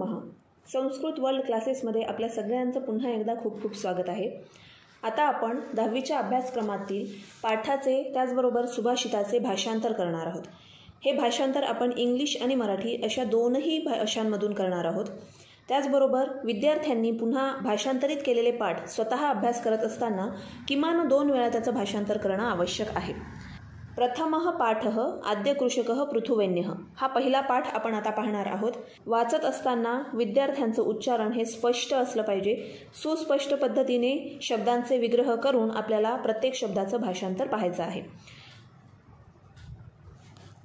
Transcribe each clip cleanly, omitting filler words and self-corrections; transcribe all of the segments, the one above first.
नमः. संस्कृत वर्ल्ड क्लासेसमध्ये आपल्या सगळ्यांचं पुन्हा एकदा खूप खूप स्वागत आहे. आता आपण 10वीच्या अभ्यासक्रमातील पाठाचे त्याचबरोबर सुभाषिताचे भाषांतर करणार आहोत. हे भाषांतर आपण इंग्लिश आणि मराठी अशा दोनही भाषांमधून करणार आहोत. त्याचबरोबर विद्यार्थ्यांनी पुन्हा भाषांतरित केलेले पाठ स्वतः अभ्यास करत असताना किमान 2 वेळा त्याचं भाषांतर करणं आवश्यक आहे. प्रथमः पाठः आद्य कृषकः पृथुवैन्यः हा पहिला पाठ आपण आता पाहणार आहोत. वाचत असताना विद्यार्थ्यांचं उच्चारण हे स्पष्ट असलं पाहिजे. सुस्पष्ट पद्धतीने शब्दांचे विग्रह करून आपल्याला प्रत्येक शब्दाचं भाषांतर पाहायचं आहे.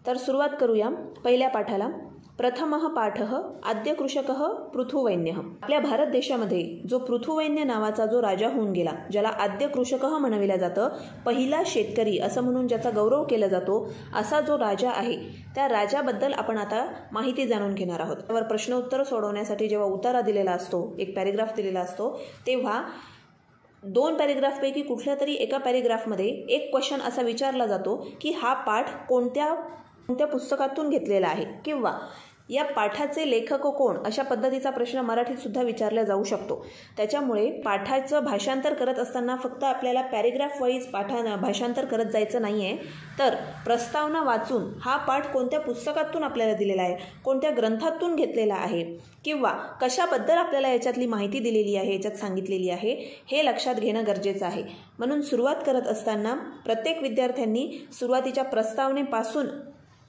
तर सुरुवात करूया पहिल्या पाठाला. प्रथमः पाठः आद्य कृषकः पृथुवैन्यः. आपल्या भारत देशामध्ये जो पृथुवैन्य नावाचा जो राजा होऊन गेला, ज्याला आद्य कृषकः म्हणविलं जातं, पहिला शेतकरी असं म्हणून ज्याचा गौरव केला जातो, असा जो राजा आहे त्या राजाबद्दल आपण आता माहिती जाणून घेणार आहोत. त्यावर प्रश्न उत्तर सोडवण्यासाठी जेव्हा उतारा दिलेला असतो, एक पॅरेग्राफ दिलेला असतो, तेव्हा 2 पॅरेग्राफपैकी कुठल्या तरी एका पॅरेग्राफमध्ये एक क्वेश्चन असा विचारला जातो की हा पाठ कोणत्या पुस्तकातून घेतलेला आहे किंवा या पाठाचे लेखक कोण, अशा पद्धतीचा प्रश्न मराठीत सुद्धा विचारला जाऊ शकतो. त्याच्यामुळे पाठाचं भाषांतर करत असताना फक्त आपल्याला पॅरेग्राफ वाईज भाषांतर करत जायचं नाही आहे, तर प्रस्तावना वाचून हा पाठ कोणत्या पुस्तकातून आपल्याला दिलेला आहे, कोणत्या ग्रंथातून घेतलेला आहे किंवा कशाबद्दल आपल्याला याच्यातली माहिती दिलेली आहे, याच्यात सांगितलेली आहे, हे लक्षात घेणं गरजेचं आहे. म्हणून सुरुवात करत असताना प्रत्येक विद्यार्थ्यांनी सुरुवातीच्या प्रस्तावनेपासून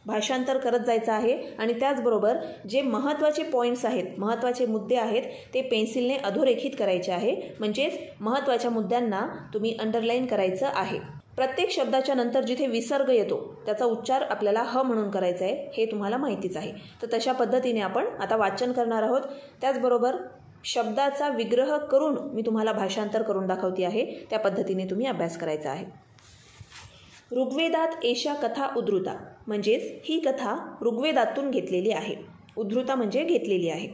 भाषांतर करत जायचं आहे आणि त्याचबरोबर जे महत्त्वाचे पॉईंट्स आहेत, महत्त्वाचे मुद्दे आहेत, ते पेन्सिलने अधोरेखित करायचे आहे. म्हणजेच महत्त्वाच्या मुद्द्यांना तुम्ही अंडरलाईन करायचं आहे. प्रत्येक शब्दाच्या नंतर जिथे विसर्ग येतो त्याचा उच्चार आपल्याला ह म्हणून करायचा आहे, हे तुम्हाला माहितीच आहे. तर तशा पद्धतीने आपण आता वाचन करणार आहोत. त्याचबरोबर शब्दाचा विग्रह करून मी तुम्हाला भाषांतर करून दाखवते आहे. त्या पद्धतीने तुम्ही अभ्यास करायचा आहे. ऋग्वेदात एषा कथा उद्धृता, म्हणजेच ही कथा ऋग्वेदातून घेतलेली आहे. उद्धृता म्हणजे घेतलेली आहे.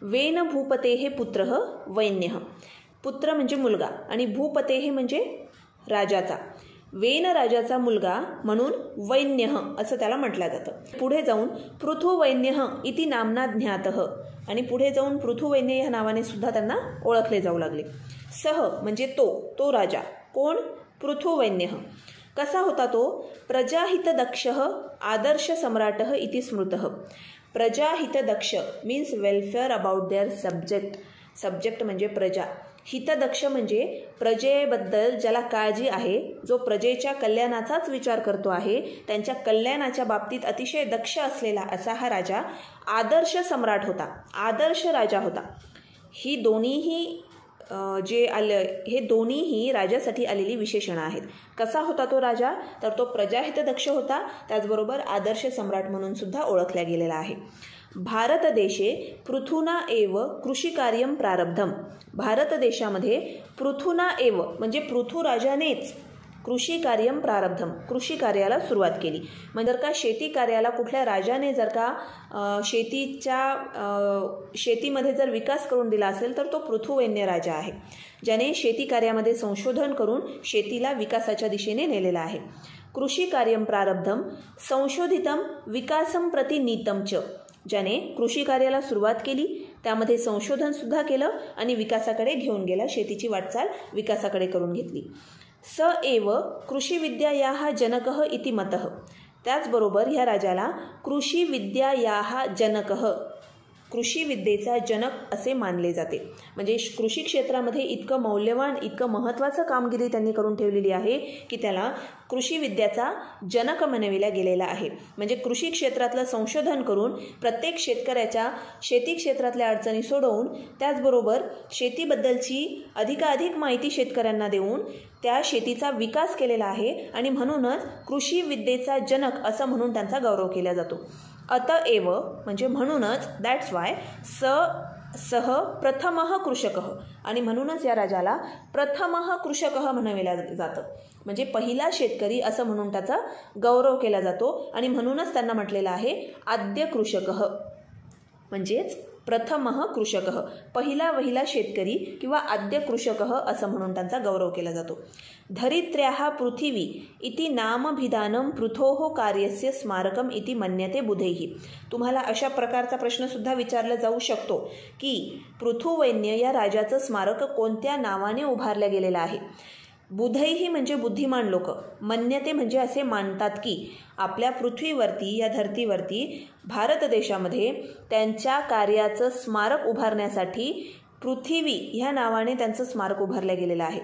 वेन भूपतेः पुत्रः वैन्यः. पुत्र म्हणजे मुलगा आणि भूपतेः म्हणजे राजाचा. वेन राजाचा मुलगा म्हणून वैन्यः असं त्याला म्हटलं जातं. पुढे जाऊन पृथुवैन्यः इति नामना ज्ञातः, आणि पुढे जाऊन पृथुवैन्य या नावाने सुद्धा त्यांना ओळखले जाऊ लागले. सह म्हणजे तो राजा. कोण? पृथुवैन्यः. कसा होता तो? प्रजाहितदक्षः आदर्श सम्राटः इति स्मृतः. प्रजाहितदक्ष means welfare about their subject. Subject म्हणजे प्रजा. हितदक्ष म्हणजे प्रजेबद्दल ज्याला काळजी आहे, जो प्रजेच्या कल्याणाचाच विचार करतो आहे, त्यांच्या कल्याणाच्या बाबतीत अतिशय दक्ष असलेला असा हा राजा आदर्श सम्राट होता, आदर्श राजा होता. ही दोन्हीही हे दोन्हीही राजासाठी आलेली विशेषणं आहेत. कसा होता तो राजा? तर तो प्रजाहितदक्ष होता, त्याचबरोबर आदर्श सम्राट म्हणून सुद्धा ओळखला गेलेला आहे. भारत देशे पृथुना एव कृषिकार्यम प्रारब्धम. भारत देशामध्ये पृथुना एव म्हणजे पृथुराजानेच कृषिकार्यम प्रारब्धम, कृषी कार्याला सुरुवात केली. म्हणजे जर का शेती कार्याला कुठल्या राजाने जर का शेतीमध्ये जर विकास करून दिला असेल तर तो पृथुवैन्य राजा आहे, ज्याने शेती कार्यामध्ये संशोधन करून शेतीला विकासाच्या दिशेने नेलेला आहे. कृषी कार्यम प्रारब्धम संशोधितम विकासम प्रति नीतम च. ज्याने कृषी कार्याला सुरुवात केली, त्यामध्ये संशोधन सुद्धा केलं आणि विकासाकडे घेऊन गेला, शेतीची वाटचाल विकासाकडे करून घेतली. स एव कृषिविद्यायाः जनकः इति मतः. त्याचबरोबर ह्या राजाला कृषिविद्यायाः जनकः, कृषिविद्येचा जनक असे मानले जाते. म्हणजे कृषी क्षेत्रामध्ये इतकं मौल्यवान, इतकं महत्त्वाचं कामगिरी त्यांनी करून ठेवलेली आहे की त्याला कृषिविद्याचा जनक म्हणविला गेलेला आहे. म्हणजे कृषी क्षेत्रातलं संशोधन करून प्रत्येक शेतकऱ्याच्या शेती क्षेत्रातल्या अडचणी सोडवून, त्याचबरोबर शेतीबद्दलची अधिकाधिक माहिती शेतकऱ्यांना देऊन त्या शेतीचा विकास केलेला आहे आणि म्हणूनच कृषिविद्येचा जनक असं म्हणून त्यांचा गौरव केला जातो. अतएव म्हणजे म्हणूनच, दॅट्स वाय सह प्रथमः कृषकः, आणि म्हणूनच या राजाला प्रथमः कृषकः म्हणविलं जातं. म्हणजे पहिला शेतकरी असं म्हणून त्याचा गौरव केला जातो आणि म्हणूनच त्यांना म्हटलेलं आहे आद्य कृषकः, म्हणजेच प्रथमः कृषकः, पहिला वहिला शेतकरी किंवा आद्य कृषकः असं म्हणून त्यांचा गौरव केला जातो. धरित्र्याः पृथिवी इति नामभिधानं पृथोः कार्यस्य स्मारकम इति मन्यते बुधैः. तुम्हाला अशा प्रकारचा प्रश्नसुद्धा विचारला जाऊ शकतो की पृथुवैन्य या राजाचं स्मारक कोणत्या नावाने उभारलं गेलेलं आहे. बुधैही म्हणजे बुद्धिमान लोक, मन्यते म्हणजे असे मानतात की आपल्या पृथ्वीवरती या धर्तीवरती भारत देशामध्ये त्यांच्या कार्याचं स्मारक उभारण्यासाठी पृथ्वी ह्या नावाने त्यांचं स्मारक उभारलं गेलेलं आहे.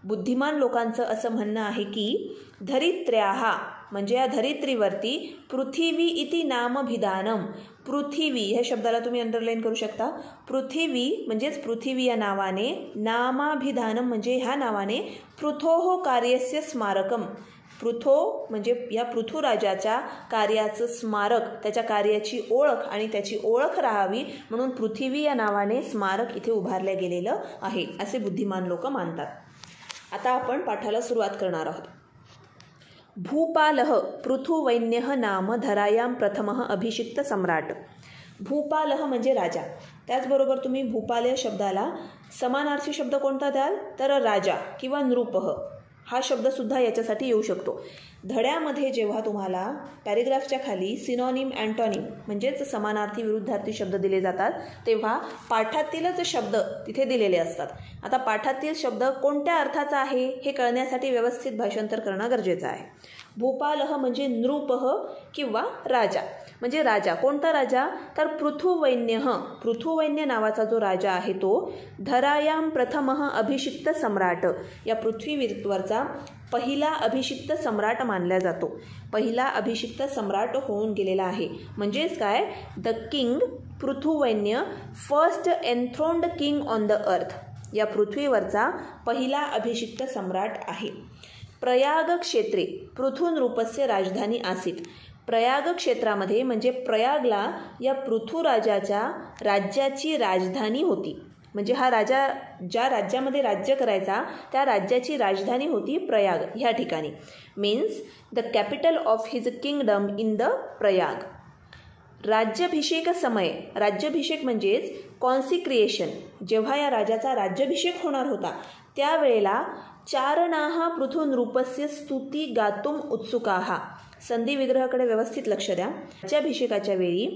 बुद्धिमान लोकांचं असं म्हणणं आहे की धरित्र्याः म्हणजे या धरित्रीवरती पृथिवी इति नामभिधानम, पृथिवी ह्या शब्दाला तुम्ही अंडरलाईन करू शकता. पृथिवी म्हणजेच पृथिवी या नावाने, नामाभिधानम म्हणजे ह्या नावाने पृथोः कार्यस्य स्मारकम, पृथो म्हणजे या पृथुराजाच्या कार्याचं स्मारक, त्याच्या कार्याची ओळख आणि त्याची ओळख राहावी म्हणून पृथिवी या नावाने स्मारक इथे उभारलं गेलेलं आहे असे बुद्धिमान लोक मानतात. आता आपण पाठाला सुरुवात करणार आहोत. भूपालः पृथुवैन्यः नाम धरायां प्रथमः अभिषिक्त सम्राट. भूपालः म्हणजे राजा. त्याचबरोबर तुम्ही भूपाल या शब्दाला समानार्थी शब्द कोणता द्याल तर राजा किंवा नृपः हा शब्दसुद्धा याच्यासाठी येऊ शकतो. धड्यामध्ये जेव्हा तुम्हाला पॅरेग्राफच्या खाली सिनॉनिम अँटॉनिम म्हणजेच समानार्थी विरुद्धार्थी शब्द दिले जातात तेव्हा पाठातीलच शब्द तिथे दिलेले असतात. आता पाठातील शब्द कोणत्या अर्थाचा आहे हे कळण्यासाठी व्यवस्थित भाषांतर करणं गरजेचं आहे. भूपालः म्हणजे नृपः किंवा राजा, म्हणजे राजा. कोणता राजा तर पृथुवैन्यः, पृथुवैन्य नावाचा जो राजा आहे तो धरायां प्रथमः अभिषिक्त सम्राट, या पृथ्वीवरचा पहिला अभिषिक्त सम्राट मानला जातो. पहिला अभिषिक्त सम्राट होऊन गेलेला आहे. म्हणजेच काय, द किंग पृथुवैन्य first enthroned king on the earth, या पृथ्वीवरचा पहिला अभिषिक्त सम्राट आहे. प्रयाग क्षेत्रे पृथुनृपस्य राजधानी आसीत. प्रयाग क्षेत्रामध्ये म्हणजे प्रयागला या पृथुराजाच्या राज्याची राजधानी होती. म्हणजे हा राजा ज्या राज्यामध्ये राज्य करायचा त्या राज्याची राजधानी होती प्रयाग ह्या ठिकाणी. Means the capital of his kingdom in the Prayag. राज्याभिषेक समय, राज्याभिषेक म्हणजेच कॉन्सिक्रिएशन, जेव्हा या राजाचा राज्याभिषेक होणार होता त्यावेळेला चारणाः पृथुनृपस्य स्तुती गातुम उत्सुकाः. संधी विग्रहाकडे व्यवस्थित लक्ष द्या. राज्याभिषेकाच्या वेळी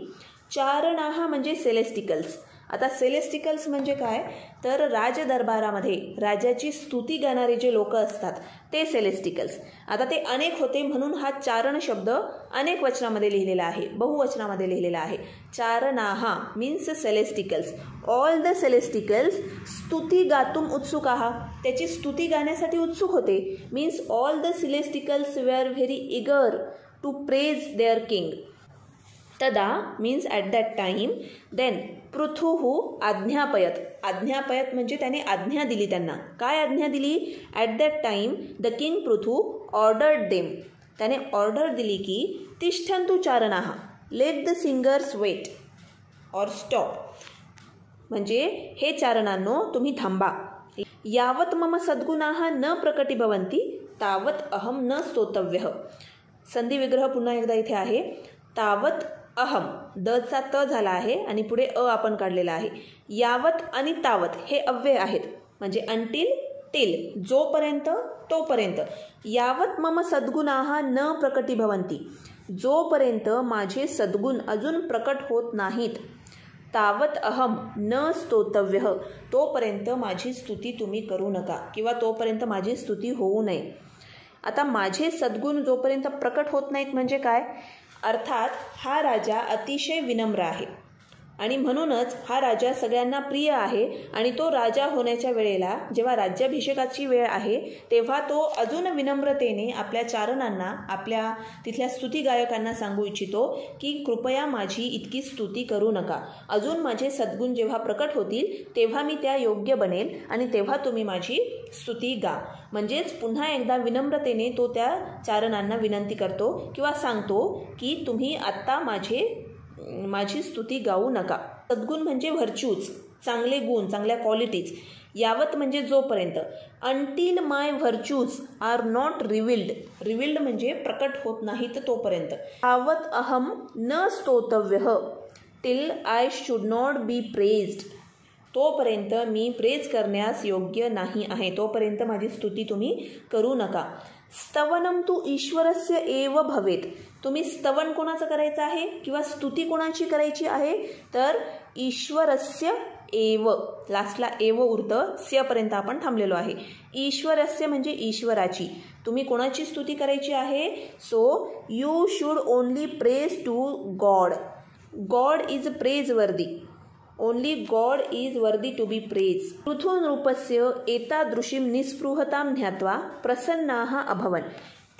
चारणाः म्हणजे सेलेस्टिकल्स. आता सेलेस्टिकल्स म्हणजे काय तर राजदरबारामध्ये राजाची स्तुती गाणारे जे लोक असतात ते सेलेस्टिकल्स. आता ते अनेक होते म्हणून हा चारण शब्द अनेक वचनामध्ये लिहिलेला आहे, बहुवचनामध्ये लिहिलेला आहे. चारणाः means celestials. All the celestials स्तुती गातुम उत्सुकाः, त्याची स्तुती गाण्यासाठी उत्सुक होते. Means all the celestials were very eager to praise their king. तदा means at that time. Then पृथुः आज्ञापयत, आज्ञापयत म्हणजे त्याने आज्ञा दिली त्यांना. काय आज्ञा दिली? At that time the king पृथु ऑर्डर्ड देम, त्याने ऑर्डर दिली की तिष्ठन्तु चारणाः let the singers wait or stop, म्हणजे हे चारणांनो तुम्ही थांबा. यावत मम सद्गुणाः न प्रकटीभवन्ति तावत अहम न स्तोतव्यः. संधी विग्रह पुन्हा एकदा इथे आहे. तावत अहम, दचा त झाला आहे आणि पुढे अ आपण काढलेला आहे. यावत आणि तावत हे अव्यय आहेत, म्हणजे अंटिल टिल, जोपर्यंत तोपर्यंत. यावत मम सद्गुणाः न प्रकटीभवन्ति, जोपर्यंत माझे सद्गुण अजून प्रकट होत नाहीत. तावत अहम न स्तोतव्यः, तोपर्यंत माझी स्तुती तुम्ही करू नका किंवा तोपर्यंत माझी स्तुती होऊ नये. आता माझे सद्गुण जोपर्यंत प्रकट होत नाहीत म्हणजे काय, अर्थात हा राजा अतिशय विनम्र आहे आणि म्हणूनच हा राजा सगळ्यांना प्रिय आहे. आणि तो राजा होण्याच्या वेळेला जेव्हा राज्याभिषेकाची वेळ आहे तेव्हा तो अजून विनम्रतेने आपल्या चारणांना, आपल्या तिथल्या स्तुती गायकांना सांगू इच्छितो की कृपया माझी इतकी स्तुती करू नका. अजून माझे सद्गुण जेव्हा प्रकट होतील तेव्हा मी त्या योग्य बनेल आणि तेव्हा तुम्ही माझी स्तुती गा. म्हणजेच पुन्हा एकदा विनम्रतेने तो त्या चारणांना विनंती करतो किंवा सांगतो की तुम्ही आत्ता माझी स्तुती गाऊ नका. सद्गुण म्हणजे व्हर्च्यूज, चांगले गुण, चांगल्या क्वालिटीज. यावत म्हणजे जोपर्यंत. Until my virtues are not revealed, revealed म्हणजे प्रकट होत नाहीत तोपर्यंत. तावत अहम न स्तोतव्यः, till I should not be praised, तोपर्यंत मी प्रेज करण्यास योग्य नाही आहे, तोपर्यंत माझी स्तुती तुम्ही करू नका. स्तवनम तू ईश्वरस्य एव भवेत, तुम्ही स्तवन कोणाचं करायचं आहे किंवा स्तुती कोणाची करायची आहे, तर ईश्वरस्य एव, लास्टला एव उरतं, स्यपर्यंत आपण थांबलेलो आहे. ईश्वरस्य म्हणजे ईश्वराची, तुम्ही कोणाची स्तुती करायची आहे. So you should only praise to God. God is praiseworthy, only God is worthy to be praise. पृथुनृपस्य एतादृशीं निस्पृहतां ज्ञात्वा प्रसन्नाः अभवन्,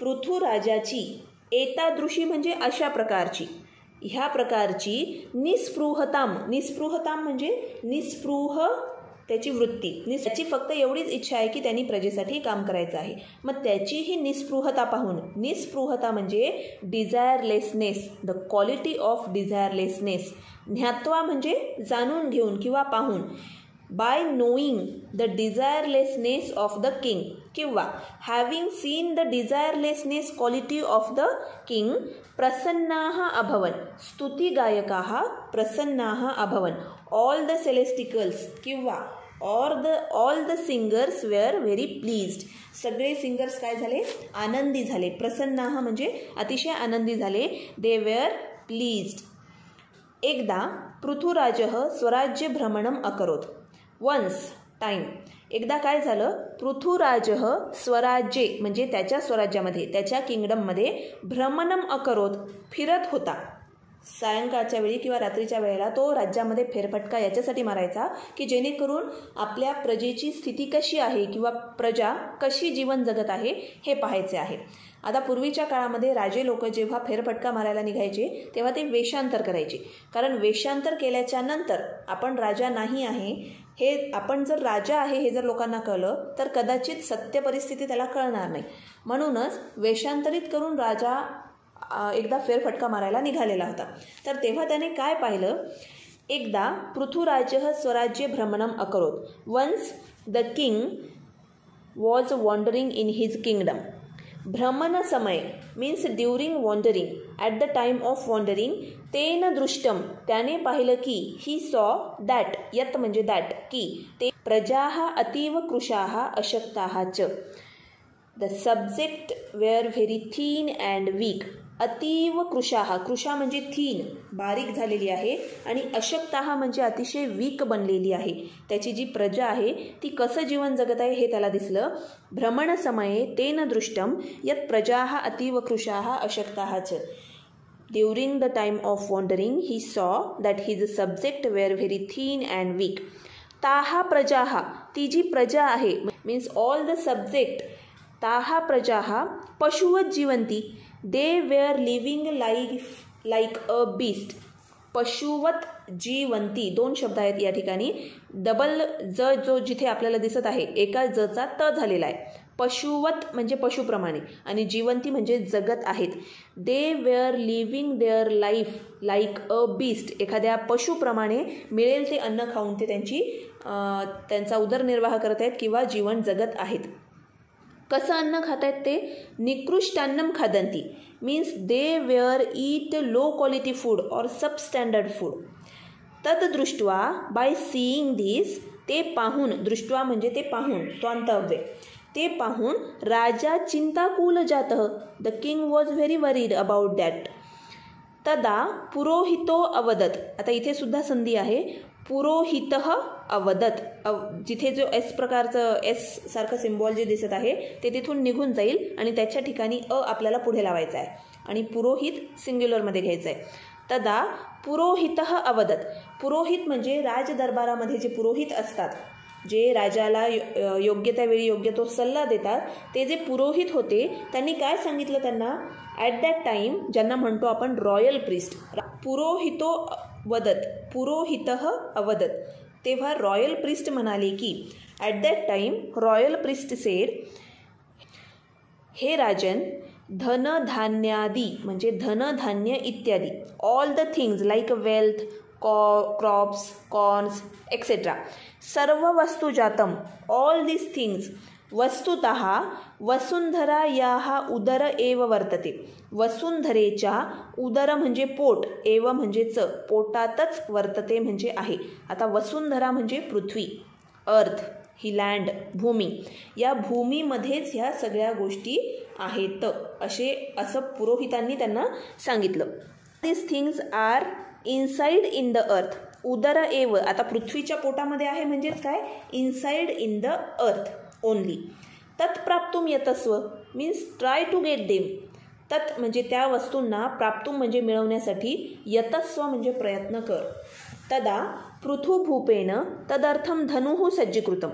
पृथुराजाची एतादृशी म्हणजे अशा प्रकारची, ह्या प्रकारची निस्पृहताम, निस्पृहताम म्हणजे निस्पृह त्याची वृत्ती, त्याची फक्त एवढीच इच्छा आहे की त्यांनी प्रजेसाठी काम करायचं आहे. मग त्याची ही निस्पृहता पाहून, निस्पृहता म्हणजे desirelessness, the quality of desirelessness. ज्ञात्वा म्हणजे जाणून घेऊन किंवा पाहून, by knowing the desirelessness of the king किंवा having seen the desirelessness quality of the king, प्रसन्नाः अभवन्, स्तुतिगायकाः प्रसन्नाः अभवन्. ऑल द सेलेस्टिकल्स किंवा all the singers were very pleased, सगळे सिंगर्स काय झाले, आनंदी झाले. प्रसन्नाः म्हणजे अतिशय आनंदी झाले. They were pleased. एकदा पृथुराजः स्वराज्य भ्रमणम अकरोत. वन्स टाइम, एकदा काय झालं, पृथुराजः स्वराज्ये म्हणजे त्याच्या स्वराज्यामध्ये, त्याच्या किंगडममध्ये भ्रमणम अकरोत फिरत होता. सायंकाळच्या वेळी किंवा रात्रीच्या वेळेला तो राज्यामध्ये फेरफटका याच्यासाठी मारायचा की जेणेकरून आपल्या प्रजेची स्थिती कशी आहे किंवा प्रजा कशी जीवन जगत आहे हे पाहायचे आहे. आता पूर्वीच्या काळामध्ये राजे लोक जेव्हा फेरफटका मारायला निघायचे तेव्हा ते वेषांतर करायचे, कारण वेषांतर केल्याच्या नंतर आपण राजा नाही आहे हे, आपण जर राजा आहे हे जर लोकांना कळलं तर कदाचित सत्य परिस्थिती त्याला कळणार नाही. म्हणूनच वेषांतरित करून राजा एकदा फेरफटका मारायला निघालेला होता. तर तेव्हा त्याने काय पाहिलं, एकदा पृथुराजः स्वराज्य भ्रमणम अकरोत. Once the king was wandering in his kingdom. भ्रमण समय means during wandering, at the time of wandering, तेन दृष्टम त्याने पाहिलं की, ही सॉ दॅट, यत म्हणजे दॅट, की ते प्रजाः अतीव कृशाः अशक्ताः च. The subject were very thin and weak. अतीव कृशाः, कृशा म्हणजे थीन, बारीक झालेली आहे, आणि अशक्ताः म्हणजे अतिशय वीक बनलेली आहे. त्याची जी प्रजा आहे ती कसं जीवन जगत आहे हे त्याला दिसलं. भ्रमण समये तेन दृष्टम यत् प्रजाः अतीव कृशाः अशक्ताः च. During the time of wandering he saw that his subject were very thin and weak. ताहा प्रजाः, ती जी प्रजा आहे मीन्स ऑल द सब्जेक्ट, ताहा प्रजाः पशुवत जीवंती. They were living like a beast. पशुवत जीवंती, दोन शब्द आहेत या ठिकाणी. डबल ज जो जिथे आपल्याला दिसत आहे एका जचा त झालेला आहे. पशुवत म्हणजे पशुप्रमाणे आणि जीवंती म्हणजे जगत आहेत. दे were living their life like a beast. एखाद्या पशुप्रमाणे मिळेल ते अन्न खाऊन ते त्यांचा उदरनिर्वाह करत आहेत किंवा जीवन जगत आहेत. कसं अन्न खात आहेत ते, निकृष्टान्नम खादंती means they were eat low quality food or substandard food. तद्दृष्ट्वा बाय सीईंग धिस, ते पाहून, दृष्ट्वा म्हणजे ते पाहून, त्वंतव्य, ते पाहून राजा चिंताकुल जातः, the king was very worried about that. तदा पुरोहितो अवदत. आता इथे सुद्धा संधी आहे, पुरोहितः अवदत. जिथे जो एस प्रकारचं एस सारखं सिम्बॉल जे दिसत आहे ते तिथून निघून जाईल आणि त्याच्या ठिकाणी अ आपल्याला पुढे लावायचा आहे आणि पुरोहित सिंग्युलरमध्ये घ्यायचं आहे. तदा पुरोहितः अवदत. पुरोहित म्हणजे राजदरबारामध्ये जे पुरोहित असतात, जे राजाला योग्य त्यावेळी योग्य तो सल्ला देतात, ते जे पुरोहित होते त्यांनी काय सांगितलं त्यांना, ॲट दॅट टाईम, ज्यांना म्हणतो आपण रॉयल प्रिस्ट. पुरोहितो वदत, पुरोहितः अवदत. तेव्हा रॉयल प्रिस्ट म्हणाले की, at that time royal priest sed, हे राजन, धनधान्यादी म्हणजे धनधान्य इत्यादी, all the things like wealth, crops, corns etcetera, सर्व वस्तू जातम, ऑल दिस थिंग्स वस्तुतः वसुंधरा याः उदर एव वर्तते. वसुंधरेच्या उदर म्हणजे पोट, एव म्हणजे च, पोटातच वर्तते म्हणजे आहे. आता वसुंधरा म्हणजे पृथ्वी, अर्थ, ही लँड, भूमी. या भूमीमध्येच ह्या सगळ्या गोष्टी आहेत असं पुरोहितांनी त्यांना सांगितलं. This things are inside in the earth. उदर एव, आता पृथ्वीच्या पोटामध्ये आहे म्हणजेच काय, inside in the earth only. तत्प्राप्तुम यतस्व means try to get them. तत् म्हणजे त्या वस्तूंना, प्राप्तुम म्हणजे मिळवण्यासाठी, यतस्व म्हणजे प्रयत्न कर. तदा पृथुभूपेन तदर्थम धनुः सज्जीकृतम.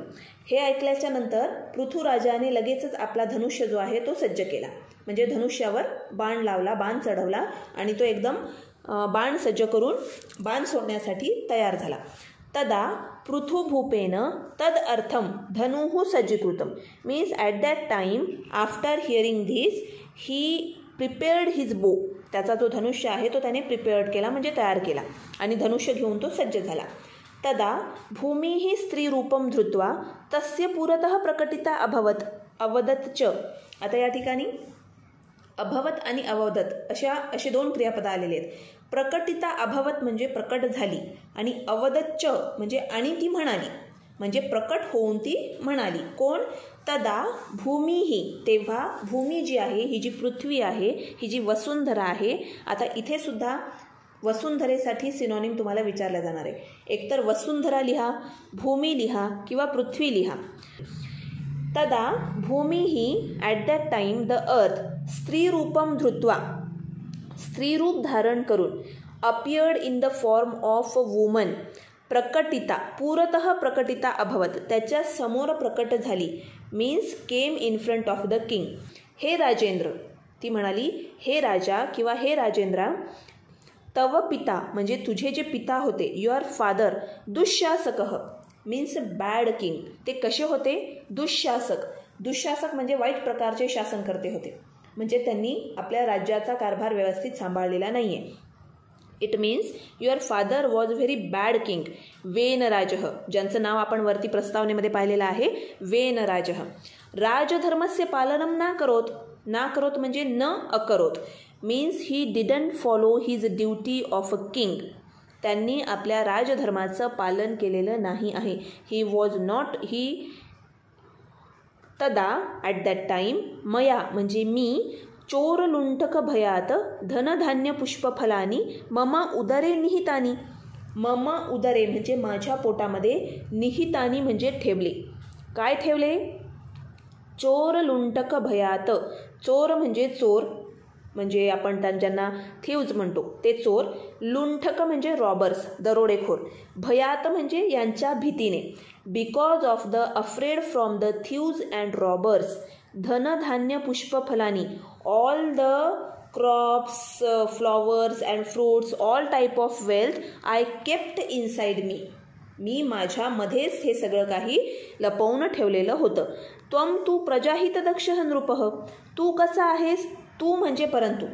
हे ऐकल्याच्या नंतर पृथुराजाने लगेचच आपला धनुष्य जो आहे तो सज्ज केला. म्हणजे धनुष्यावर बाण लावला, बाण चढवला आणि तो एकदम बाण सज्ज करून बाण सोडण्यासाठी तयार झाला. तदा पृथुभूपेन तद अर्थम धनुः सज्जीकृतम means at that time after hearing this he prepared his bow. त्याचा जो धनुष्य आहे तो त्याने प्रिपेअर्ड केला म्हणजे तयार केला आणि धनुष्य घेऊन तो सज्ज झाला. तदा भूमी स्त्रीरूपम धृत्वा तस्य पुरतः प्रकटिता अभवत अवदत च. आता या ठिकाणी अभवत आणि अवदत असे दोन क्रियापद आलेले आहेत. प्रकटिता अभवत म्हणजे प्रकट झाली आणि अवदत च म्हणजे आणि ती म्हणाली, म्हणजे प्रकट होऊन ती म्हणाली. कोण? तदा भूमी तेव्हा भूमी जी आहे, ही जी पृथ्वी आहे, ही जी वसुंधरा आहे. आता इथे सुद्धा वसुंधरेसाठी सिनोनिम तुम्हाला विचारलं जाणार आहे. एकतर वसुंधरा लिहा, भूमी लिहा किंवा पृथ्वी लिहा. तदा भूमी at that time the earth स्त्रीरूपम धृत्वा, स्त्रीरूप धारण करून, appeared in the form of a woman, प्रकटिता पुरतः प्रकटिता अभवत त्याच्या समोर प्रकट झाली, means came in front of the king. हे राजेंद्र, ती म्हणाली, हे राजा किंवा हे राजेंद्रा, तव पिता म्हणजे तुझे जे पिता होते, युअर फादर, दुःशासकः मीन्स बॅड किंग. ते कसे होते? दुःशासक. दुःशासक म्हणजे वाईट प्रकारचे शासनकर्ते होते, म्हणजे त्यांनी आपल्या राज्याचा कारभार व्यवस्थित सांभाळलेला नाही आहे. It means your father was very bad king. वेनराजः, ज्यांचं नाव आपण वरती प्रस्तावनेमध्ये पाहिलेलं आहे, वेनराजः. राजधर्मस्य पालनम ना करोत. ना करोत म्हणजे न अकरोत means he didn't follow his duty of a king. त्यांनी आपल्या राजधर्माचं पालन केलेलं नाही आहे. He was not he. तदा ॲट दॅट टाईम मया म्हणजे मी, चोर लुंठक भयात धनधान्य पुष्पफलानी मम उदरे निहितानी. मम उदरे म्हणजे माझ्या पोटामध्ये, निहितानी म्हणजे ठेवले. काय ठेवले? चोर लुंठक भयात. चोर म्हणजे चोर, म्हणजे आपण ज्यांना थीव्ज म्हणतो ते चोर. लुंठक म्हणजे रॉबर्स, दरोडेखोर. भयात म्हणजे यांच्या भीतीने. Because of the afraid from the thieves and robbers. धनधान्य पुष्पफलानी all the crops, flowers and fruits, all type of wealth I kept inside me. मी माझ्यामध्येच हे सगळं काही लपवून ठेवलेलं होतं. त्वम तू प्रजाहित दक्षः नृपः. तू कसा आहेस? तू म्हणजे परंतु.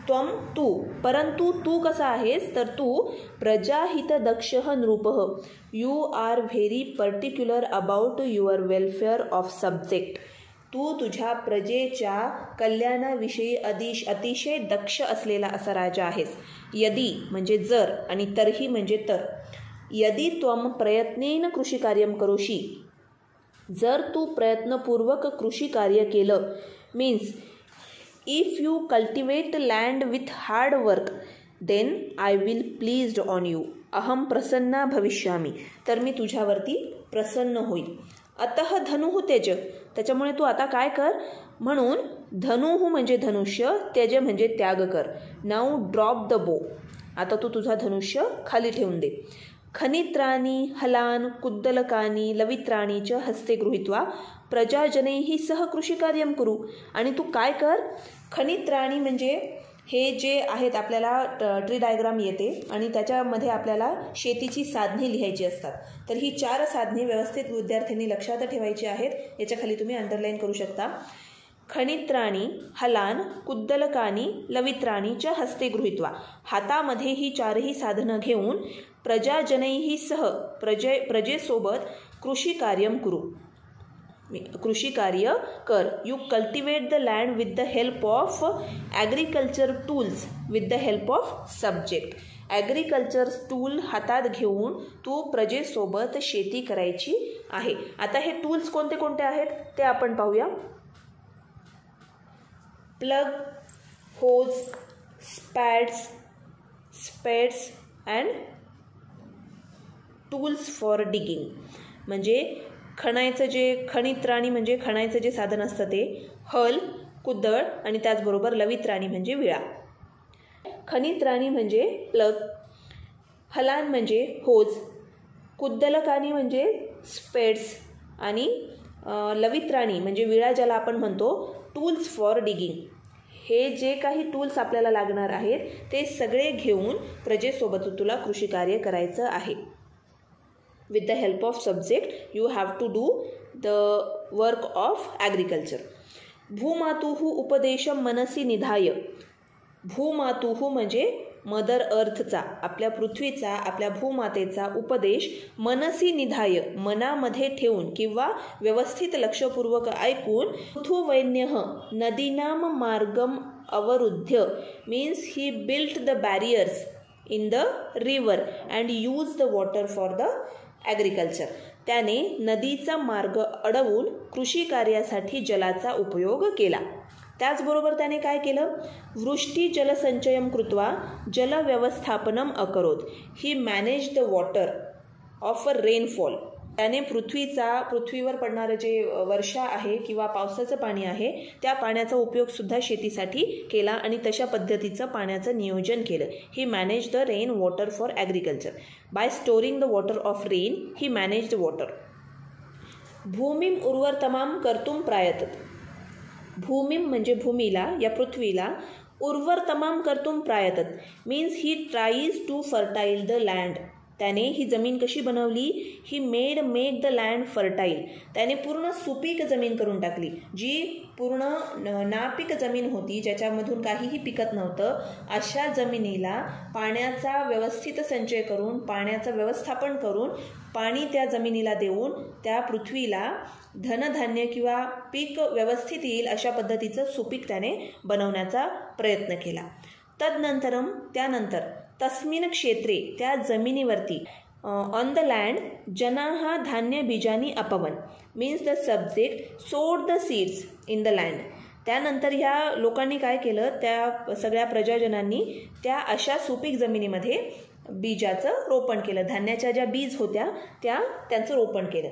त्वम तू, परंतु तू कसा आहेस? तर तू प्रजाहित दक्षः नृपः. You are very particular about your welfare of subject. तू तुझ्या प्रजेच्या कल्याणाविषयी अतिशय दक्ष असलेला असा राजा आहेस. यदी म्हणजे जर आणि तर्ही म्हणजे तर. यदी त्वम प्रयत्नेन कृषिकार्यम करोषी. जर तू प्रयत्नपूर्वक कृषी कार्य केलं, means if you cultivate land with hard work then I will pleased on you. अहम प्रसन्ना भविष्यामी. तर मी तुझ्यावरती प्रसन्न होईल. अतः धनुः त्यज. त्याच्यामुळे तू आता काय कर? म्हणून धनुः म्हणजे धनुष्य, त्यज म्हणजे त्याग कर. नाऊ ड्रॉप द बो. आता तू तुझा धनुष्य खाली ठेवून दे. खनित्राणी हलान कुद्दलकानी लवित्राणी च हस्ते गृहीत्वा प्रजाजनैहि सह कृषिकार्यम करू. आणि तू काय कर? खनित्राणी म्हणजे हे जे आहेत, आपल्याला ट्री डायग्राम येते आणि त्याच्यामध्ये आपल्याला शेतीची साधने लिहायची असतात. तर ही 4 साधने व्यवस्थित विद्यार्थ्यांनी लक्षात ठेवायची आहेत. याच्या खाली तुम्ही अंडरलाईन करू शकता. खनित्राणी हलान कुद्दलकानी लवित्राणी च हस्ते गृहीत्वा. हातामध्ये ही 4ही साधनं घेऊन प्रजाजनैहि सह प्रजेसोबत कृषी कार्यम करू. कृषी कार्य कर. You cultivate the land with the help of agriculture tools with the help of subject. Agriculture tool हातात घेऊन तू प्रजेसोबत शेती करायची आहे. आता हे टूल्स कोणते कोणते आहेत ते आपण पाहूया. Plug, hose, spades and tools for digging. म्हणजे खणित्राणी म्हणजे खणायचं जे साधन असतं ते, हल, कुदळ आणि त्याचबरोबर लवित्राणी म्हणजे विळा. खनित्राणी म्हणजे प्लग, हलान म्हणजे होज, कुद्दलकानी म्हणजे स्पेड्स आणि लवित्राणी म्हणजे विळा ज्याला आपण म्हणतो टूल्स फॉर डिगिंग. हे जे काही टूल्स आपल्याला लागणार आहेत ते सगळे घेऊन प्रजेसोबत तुला कृषी कार्य करायचं आहे. With the help of subject, you have to do the work of agriculture. भूमातुः उपदेशं मनसी निधाय. भूमातुः म्हणजे मदर अर्थचा, आपल्या पृथ्वीचा, आपल्या भूमातेचा उपदेश मनसी निधाय मनामध्ये ठेवून किंवा व्यवस्थित लक्षपूर्वक ऐकून. पृथुवैन्यः नदीनां Margam अवरुद्ध्य means he built the barriers in the river and used the water for the agriculture. त्याने नदीचा मार्ग अडवून कृषी कार्यासाठी जलाचा उपयोग केला. त्याचबरोबर त्याने काय केलं, वृष्टी जलसंचयम कृत्वा जलव्यवस्थापनम अकरोत. He manage the water of a rainfall. त्याने पृथ्वीवर पडणारं जे वर्षा आहे किंवा पावसाचं पाणी आहे त्या पाण्याचा उपयोगसुद्धा शेतीसाठी केला आणि तशा पद्धतीचं पाण्याचं नियोजन केलं. He manage the rain water for agriculture. By storing the water of rain he manage the water. भूमीम उर्वरतमाम कर्तुम प्रायतत. भूमीम म्हणजे भूमीला, या पृथ्वीला, उर्वरतमाम कर्तुम प्रायतत means he tries to fertile the land. त्याने ही जमीन कशी बनवली, he make the land fertile. त्याने पूर्ण सुपीक जमीन करून टाकली. जी पूर्ण नापीक जमीन होती, ज्याच्यामधून काहीही पिकत नव्हतं, अशा जमिनीला पाण्याचा व्यवस्थित संचय करून, पाण्याचं व्यवस्थापन करून, पाणी त्या जमिनीला देऊन त्या पृथ्वीला धनधान्य किंवा पीक व्यवस्थित येईल अशा पद्धतीचं सुपीक त्याने बनवण्याचा प्रयत्न केला. त्यानंतर तस्मिन क्षेत्रे त्या जमिनीवरती ऑन द लँड जनाहा धान्य बीजानी अपवन मीन्स द सब्जेक्ट सोड the seeds in the land. त्यानंतर ह्या लोकांनी काय केलं, त्या सगळ्या प्रजाजनांनी त्या अशा सुपीक जमिनीमध्ये बीजाचं रोपण केलं. धान्याच्या ज्या बीज होत्या त्यांचं रोपण केलं.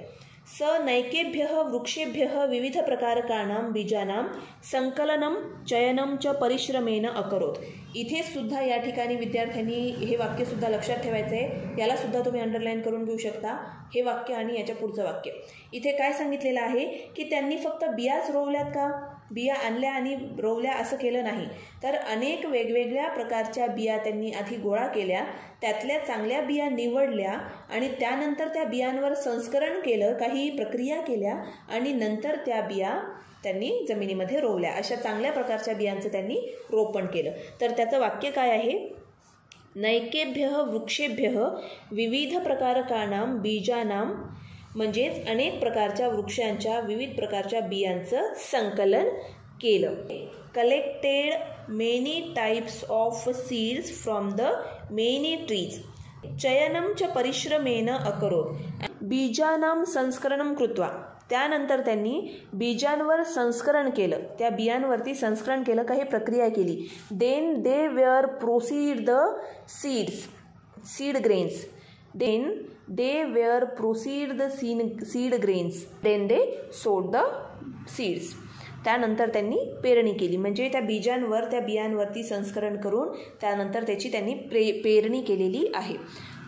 स नैकेभ्यः वृक्षेभ्यः विविध प्रकारकाणां बीजानां संकलनम चयनम च परिश्रमेन अकरोत. इथे सुद्धा या ठिकाणी विद्यार्थ्यांनी हे वाक्य सुद्धा लक्षात ठेवायचं आहे. याला सुद्धा तुम्ही अंडरलाईन करून घेऊ शकता. हे वाक्य आणि याच्या पुढचं वाक्य. इथे काय सांगितलेलं आहे की त्यांनी फक्त बियाच रोवल्यात का, बिया आणल्या आणि रोवल्या असं केलं नाही, तर अनेक वेगवेगळ्या प्रकारच्या बिया त्यांनी आधी गोळा केल्या, त्यातल्या चांगल्या बिया निवडल्या आणि त्यानंतर त्या बियांवर संस्करण केलं, काही प्रक्रिया केल्या आणि नंतर त्या बिया त्यांनी जमिनीमध्ये रोवल्या. अशा चांगल्या प्रकारच्या बियांचं त्यांनी रोपण केलं. तर त्याचं वाक्य काय आहे, नैकेभ्यः वृक्षेभ्यः विविध प्रकारकाणां बीजानां म्हणजेच अनेक प्रकारच्या वृक्षांच्या विविध प्रकारच्या बियांचं संकलन केलं. Collected many types of seeds from the many trees. चयनम च परिश्रमेन अकरोत. बीजानां संस्करणम कृत्वा. त्यानंतर त्यांनी बीजांवर संस्करण केलं, त्या बियांवरती संस्करण केलं, काही प्रक्रिया केली. Then they were proceed the seed grains. They were proceed the seed grains. Then they sowed the seeds. त्यानंतर त्यांनी पेरणी केली. म्हणजे त्या बीजांवर, त्या बियांवरती संस्करण करून त्यानंतर त्याची त्यांनी पेरणी केलेली आहे.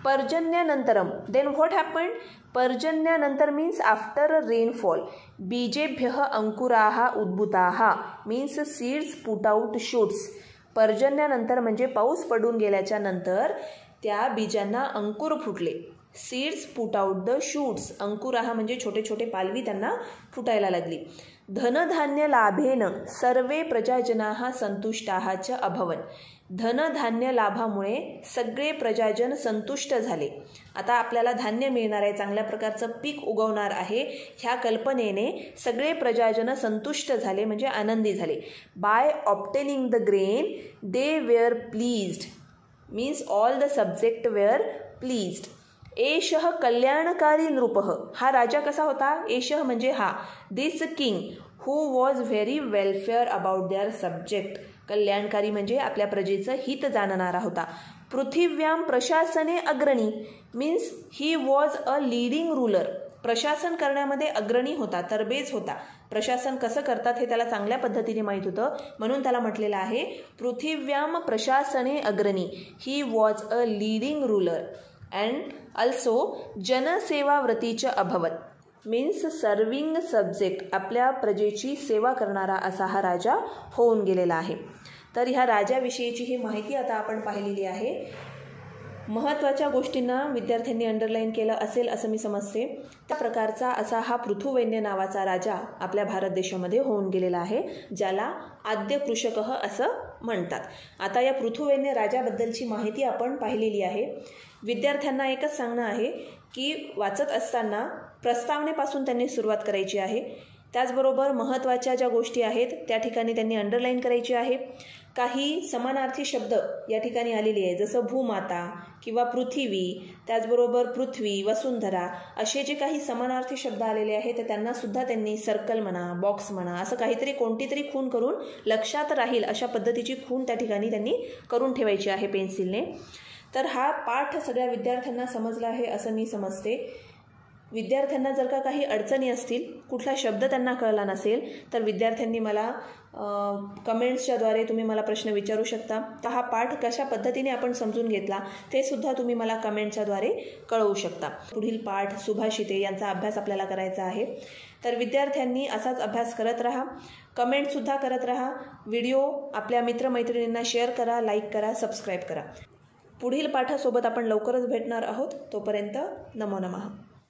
पर्जन्यानंतरम. Then what happened. पर्जन्यानंतर मीन्स आफ्टर रेनफॉल. बीजेभ्यः अंकुराः उद्भूताः means seeds put out shoots. पर्जन्यानंतर म्हणजे पाऊस पडून गेल्याच्या नंतर त्या बीजांना अंकुर फुटले. Seeds put out the shoots. अंकुराः म्हणजे छोटे छोटे पालवी त्यांना फुटायला लागली. धनधान्य लाभेन सर्वे प्रजाजनाः संतुष्टाः च अभवन धनधान्य लाभामुळे सगळे प्रजाजन संतुष्ट झाले. आता आपल्याला धान्य मिळणार आहे, चांगल्या प्रकारचं पीक उगवणार आहे, ह्या कल्पनेने सगळे प्रजाजन संतुष्ट झाले म्हणजे आनंदी झाले. By obtaining the grain they were pleased, means all the subject were pleased. एषः कल्याणकारी नृपः, हा राजा कसा होता? एषः म्हणजे हा. This king who was very welfare about their subject, कल्याणकारी म्हणजे आपल्या प्रजेचं हित जाणणारा होता. पृथिव्याम प्रशासने अग्रणी, means he was a leading ruler, प्रशासन करण्यामध्ये अग्रणी होता, तरबेज होता. प्रशासन कसं करतात हे त्याला चांगल्या पद्धतीने माहीत होतं, म्हणून त्याला म्हटलेलं आहे पृथिव्याम प्रशासने अग्रणी, he was a leading ruler. And also जनसेवाव्रतीच अभवत, मीन्स सर्विंग सब्जेक्ट, आपल्या प्रजेची सेवा करणारा असा हा राजा होऊन गेलेला आहे. तर ह्या राजाविषयीची ही माहिती आता आपण पाहिलेली आहे. महत्त्वाच्या गोष्टींना विद्यार्थ्यांनी अंडरलाईन केलं असेल असं मी समजते. त्या प्रकारचा असा हा पृथुवैन्य नावाचा राजा आपल्या भारत देशामध्ये होऊन गेलेला आहे, ज्याला आद्य कृषकः असं म्हणतात. आता या पृथुवैन्य राजाबद्दलची माहिती आपण पाहिलेली आहे. विद्यार्थ्यांना एकच सांगणं आहे की वाचत असताना प्रस्तावनेपासून त्यांनी सुरुवात करायची आहे. त्याचबरोबर महत्त्वाच्या ज्या गोष्टी आहेत त्या ठिकाणी त्यांनी अंडरलाईन करायची आहे. काही समानार्थी शब्द या ठिकाणी आलेले आहे, जसं भूमाता किंवा पृथ्वी, त्याचबरोबर पृथ्वी, वसुंधरा, असे जे काही समानार्थी शब्द आलेले आहेत तर त्यांना सुद्धा त्यांनी सर्कल म्हणा, बॉक्स म्हणा, असं काहीतरी कोणती तरी खूण करून लक्षात राहील अशा पद्धतीची खूण त्या ठिकाणी त्यांनी करून ठेवायची आहे पेन्सिलने. तर हा पाठ सगळ्या विद्यार्थ्यांना समजला आहे असं मी समजते. विद्यार्थ्यांना जर का काही अडचणी असतील, कुठला शब्द त्यांना कळला नसेल, तर विद्यार्थ्यांनी मला कमेंट्सच्याद्वारे तुम्ही मला प्रश्न विचारू शकता. तर हा पाठ कशा पद्धतीने आपण समजून घेतला ते सुद्धा तुम्ही मला कमेंटच्याद्वारे कळवू शकता. पुढील पाठ सुभाषिते यांचा अभ्यास आपल्याला करायचा आहे. तर विद्यार्थ्यांनी असाच अभ्यास करत राहा, कमेंटसुद्धा करत राहा. व्हिडिओ आपल्या मित्रमैत्रिणींना शेअर करा, लाईक करा, सबस्क्राईब करा. पुढील पाठासोबत आपण लवकरच भेटणार आहोत. तोपर्यंत नमो नमः.